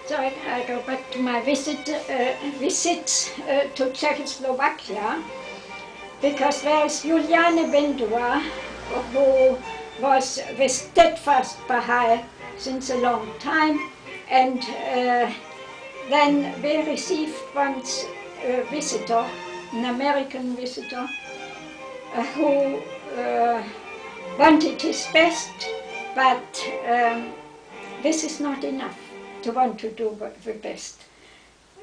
So I go back to my visits to Czechoslovakia, because there is Juliane Bendua, who was with steadfast Bahá'í since a long time, and then we received once a visitor, an American visitor, who wanted his best, but this is not enough to want to do the best.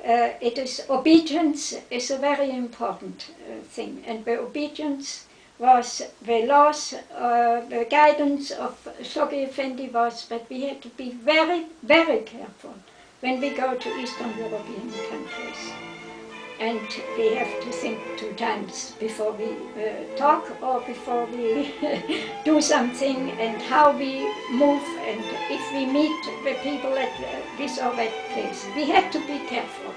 It is obedience is a very important thing, and the obedience was the laws, the guidance of Shoghi Effendi was that we had to be very, very careful when we go to Eastern European countries. And we have to think 2 times before we talk or before we do something, and how we move, and if we meet the people at this or that place. We have to be careful.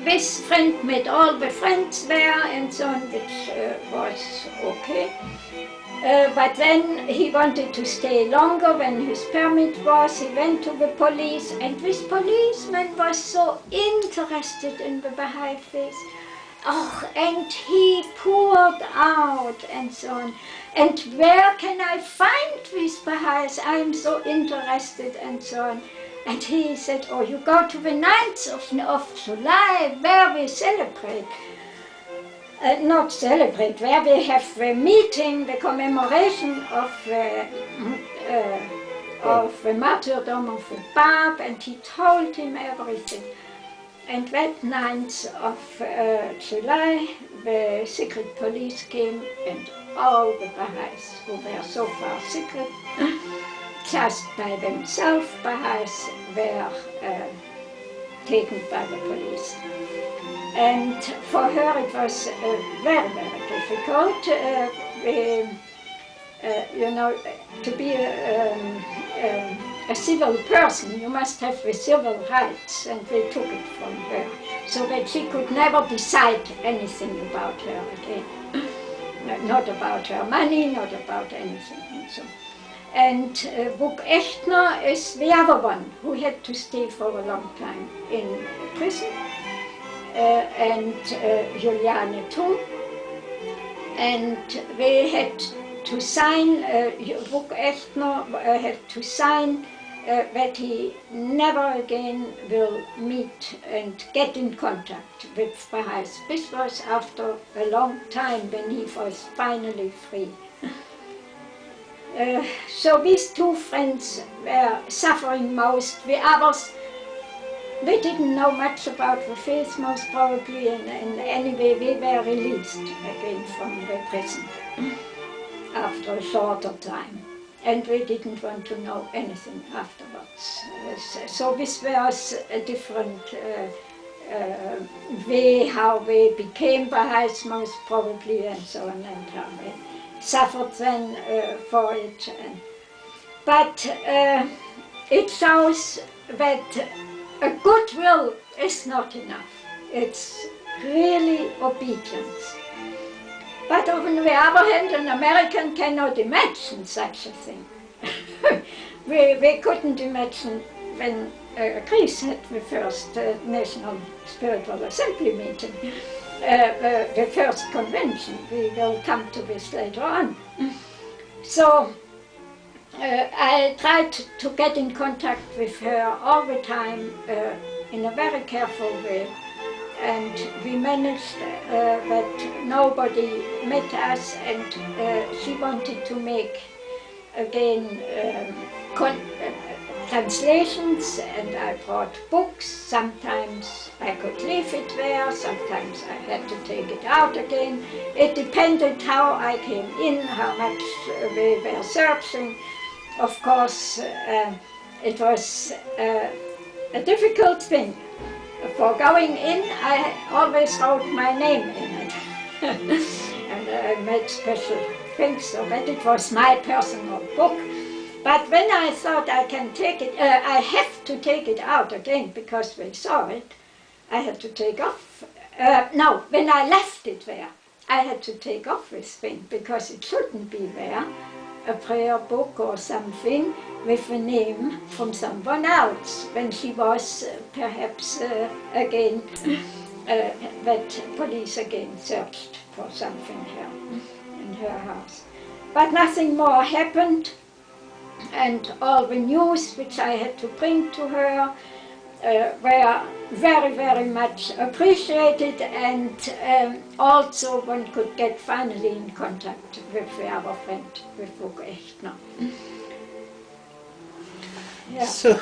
This friend met all the friends there and so on, which was okay. But then he wanted to stay longer when his permit was. He went to the police, and this policeman was so interested in the Bahá'í faith. Oh, and he poured out and so on. And where can I find these Baha'is? I am so interested and so on. And he said, oh, you go to the 9th of July, where we celebrate. Not celebrate, where we have the meeting, the commemoration of the martyrdom of the Pope, and he told him everything. And that 9th of July, the secret police came, and all the Baha'is who were so far secret, just by themselves, Baha'is were taken by the police. And for her it was very, very difficult. You know, to be a civil person, you must have the civil rights, and they took it from her, so that she could never decide anything about her again. Not about her money, not about anything. And so. And Vuk Echtner is the other one who had to stay for a long time in prison. And Juliane too, and they had to sign, Vuk Echtner had to sign that he never again will meet and get in contact with Baha'is. This was after a long time when he was finally free. So these 2 friends were suffering most. The others, they didn't know much about the faith, most probably, and anyway they were released again from the prison after a shorter time. And they didn't want to know anything afterwards. So this was a different way how they became Baha'is, most probably, and so on, and how they suffered then for it. But it shows that a goodwill is not enough. It's really obedience. But on the other hand, an American cannot imagine such a thing. we couldn't imagine when Greece had the first National Spiritual Assembly meeting, the first convention. We will come to this later on. So I tried to get in contact with her all the time in a very careful way, and we managed that nobody met us, and she wanted to make again translations, and I brought books. Sometimes I could leave it there, sometimes I had to take it out again. It depended how I came in, how much we were searching. Of course, it was a difficult thing. For going in, I always wrote my name in it. And I made special things so that it was my personal book. But when I thought I can take it, I have to take it out again because they saw it, I had to take off. No, when I left it there, I had to take off this thing because it shouldn't be there. a prayer book or something with a name from someone else, when she was perhaps again, that police again searched for something here in her house. But nothing more happened, and all the news which I had to bring to her were very, very much appreciated, and also one could get finally in contact with our friend, with Ugo Echtner. Yeah. So